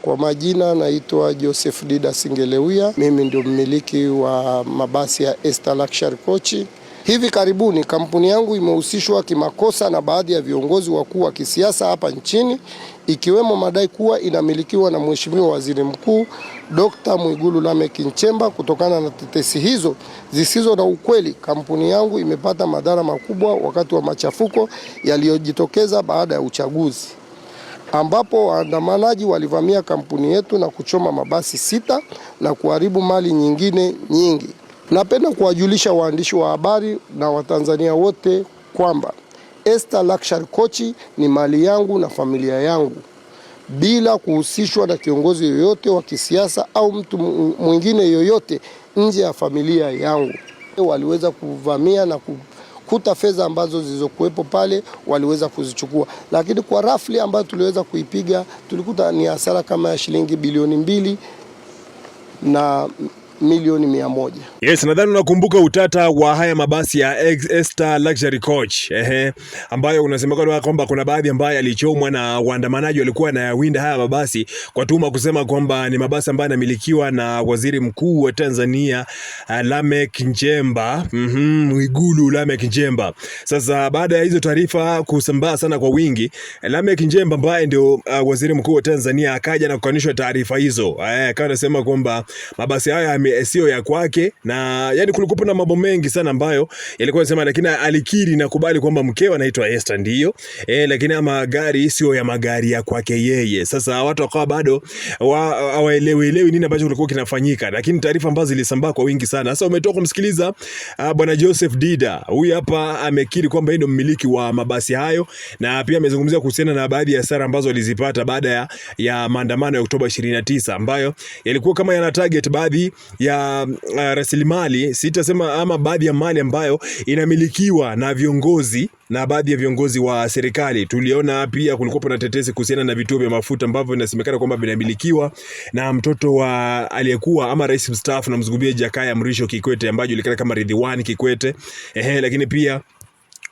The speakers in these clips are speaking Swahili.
Kwa majina naitwa Joseph Dida Singelewia. Mimi ndio mmiliki wa mabasi ya Ester Luxury Coach. Hivi karibuni kampuni yangu imehusishwa kimakosa na baadhi ya viongozi wakuu wa kisiasa hapa nchini, ikiwemo madai kuwa inamilikiwa na Mheshimiwa Waziri Mkuu Dr. Mwigulu Lameck Nchemba. Kutokana na tetesi hizo zisizo na ukweli, kampuni yangu imepata madhara makubwa wakati wa machafuko yaliyojitokeza baada ya uchaguzi, ambapo waandamanaji walivamia kampuni yetu na kuchoma mabasi 6 na kuharibu mali nyingine nyingi. Napenda kuwajulisha waandishi wa habari na Watanzania wote kwamba Ester Luxury Coach ni mali yangu na familia yangu, bila kuhusishwa na kiongozi yoyote wa kisiasa au mtu mwingine yoyote nje ya familia yangu. Waliweza kuvamia na kukuta fedha ambazo zilizokuwepo pale, waliweza kuzichukua, lakini kwa rafli ambayo tuliweza kuipiga tulikuta ni hasara kama ya shilingi bilioni 2 na milioni 100. Yes, nadhani unakumbuka utata wa haya mabasi ya Ester Luxury Coach. Ambayo unasemekana kwamba kuna baadhi ambayo yalichomwa na waandamanaji walikuwa na winda haya mabasi kwa tuhuma kusema kwamba ni mabasi ambayo yanamilikiwa na Waziri Mkuu wa Tanzania Lameck Nchemba, Mwigulu Lameck Nchemba. Sasa baada ya hizo taarifa kusambaa sana kwa wingi, Lameck Nchemba ambaye ndio Waziri Mkuu wa Tanzania akaja na kukanusha taarifa hizo. Akawa anasema kwamba mabasi haya sio ya kwake, na yani kulikuwa na mambo mengi sana ambayo yalikuwa yanasema, lakini alikiri na kubali kwamba mkewe anaitwa Ester ndio, lakini magari sio ya magari ya kwake yeye. Sasa watu wakawa bado hawaelewi nini ambacho kilikuwa kinafanyika, lakini taarifa ambazo zilisambaa kwa wingi sana. Sasa umetoka kumsikiliza bwana Joseph Dida, huyu hapa amekiri kwamba yeye ndio mmiliki wa mabasi hayo, na pia amezungumzia kuhusiana na baadhi ya hasara ambazo alizipata baada ya maandamano ya Oktoba 29 ambayo yalikuwa kama yana target baadhi ya rasilimali, sitasema ama baadhi ya mali ambayo inamilikiwa na viongozi na baadhi ya viongozi wa serikali. Tuliona pia kulikuwa na tetesi kuhusiana na vituo vya mafuta ambavyo inasemekana kwamba vinamilikiwa na mtoto wa aliyekuwa ama rais mstaafu, na mzungumzie Jakaya Mrisho Kikwete ambaye julikana kama Ridhiwani Kikwete. Lakini pia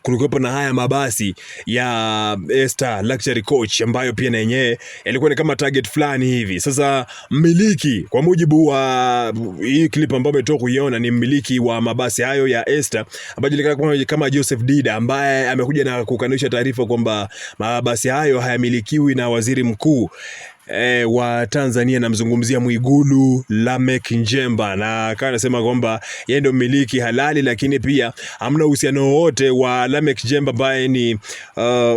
kulikuwa na haya mabasi ya Ester Luxury Coach ambayo pia na yenyewe yalikuwa ni kama target fulani hivi. Sasa mmiliki, kwa mujibu wa hii clip ambayo umetoka kuiona, ni mmiliki wa mabasi hayo ya Ester ambaye julikana kama Joseph Dida, ambaye amekuja na kukanusha taarifa kwamba mabasi hayo hayamilikiwi na Waziri Mkuu wa Tanzania, na mzungumzia Mwigulu Lameck Nchemba, na akawa anasema kwamba yeye ndio mmiliki halali, lakini pia hamna uhusiano wote wa Lameck Nchemba ambaye ni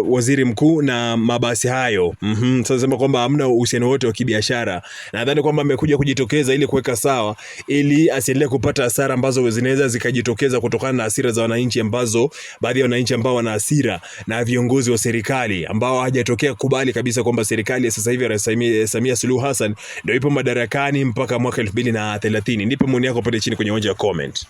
waziri mkuu na mabasi hayo. Sasa sema kwamba hamna uhusiano wote wa kibiashara. Nadhani kwamba amekuja kujitokeza ili kuweka sawa, ili asiendelee kupata hasara ambazo zinaweza zikajitokeza kutokana na hasira za wananchi, ambazo baadhi ya wananchi ambao wana hasira na viongozi wa serikali ambao hajatokea kubali kabisa kwamba serikali ya sasa hivi Rais Samia Suluhu Hassan ndio ipo madarakani mpaka mwaka 2030. Nipe maoni yako pale chini kwenye uwanja wa comment.